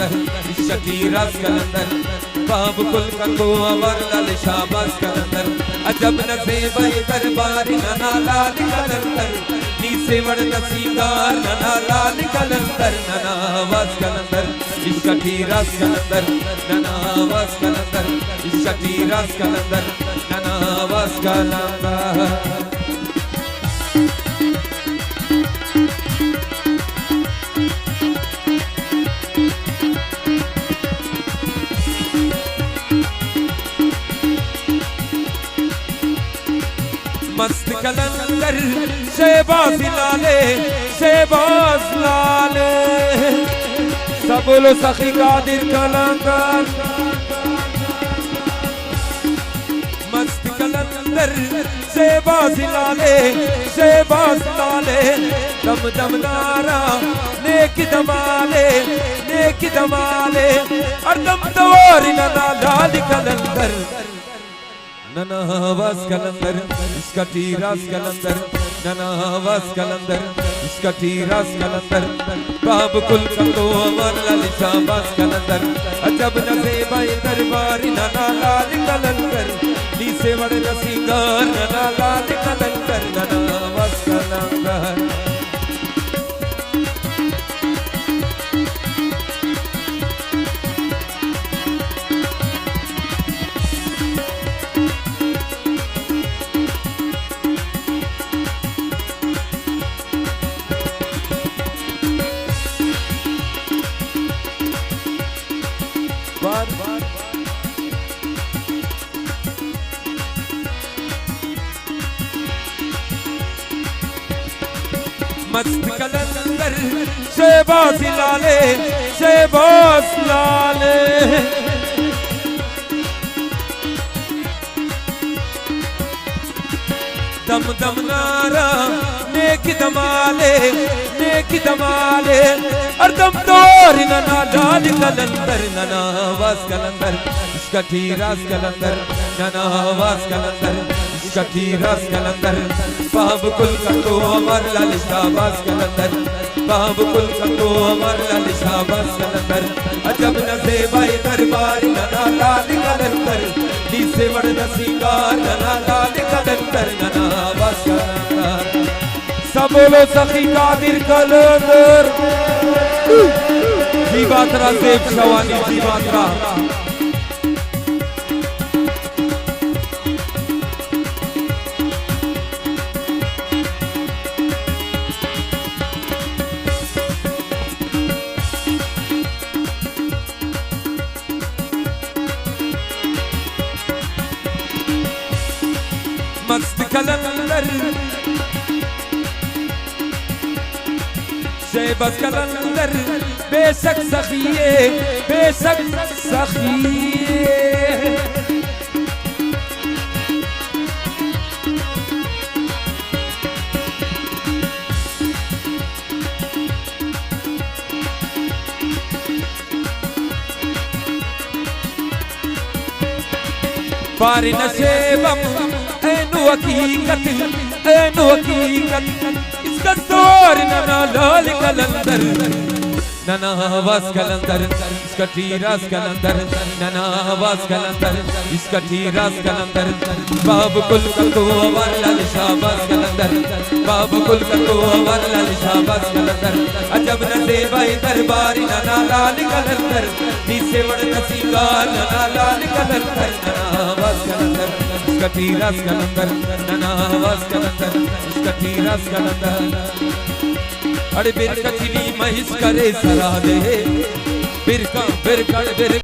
कलंदर इश्की रस कलंदर बाब कुल कंगो अवर लाल शाबाश कलंदर अजब नसेब दरबारी नना लाल कलंदर नीसे वड़ नसीगार नना लाल कलंदर नना वास कलंदर इश्की रस कलंदर नना वास कलंदर इश्की रस कलंदर नना वास कलंदर मस्त कलंदर शहबाज लाले शहबाज लाले सब बोलो सखी कादिर कलंदर मस्त कलंदर शहबाज लाले शहबाज लाले दम दम नारा नेक दमाले और दम दवारी नना लाल कलंदर नना वास कलंदर इश्की रस कलंदर नना वास कलंदर इश्की रस कलंदर बाब कुल कंगो अमर लाल शाबाश कलंदर अजब नसेब दरबारी नना लाल कलंदर नीसे वड़ नसीगार नना लाल कलंदर नना वास कलंदर मस्त कलंदर शहबाज लाले शहबाज लाले दम दम नारा नेक दमाले और दम तोरी नना लाल कलंदर नना वास कलंदर इश्की रस कलंदर नना वास कलंदर इश्की रस कलंदर बाब कुल कंगो अमर लाल शाबाश कलंदर बाब कुल कंगो अमर लाल शाबाश कलंदर अजब नसेब दरबारी नना लाल कलंदर नीसे वड़ नसीगार नना लाल कलंदर नना वास कलंदर सब बोलो सखी कादिर कलंदर जी बातरा देव शवानी जी बातरा मस्त कलंदर शहबाज कलंदर बेशक सखिए पार नशेबम ऐनु हकीकत इसका तोर नना लाल कलंदर नना वास कलंदर इश्की रस कलंदर नना वास कलंदर इश्की रस कलंदर बाब कुल कंगो अमर लाल शाबाश कलंदर बाब कुल कंगो अमर लाल शाबाश कलंदर अजब नसेब दरबारी नना लाल कलंदर नीसे वड़ नसीगार नना लाल कलंदर नना वास कलंदर इश्की रस कलंदर नना वास कलंदर इश्की रस कलंदर अरे बिरका चिनी महिष करे सरा दे बिरका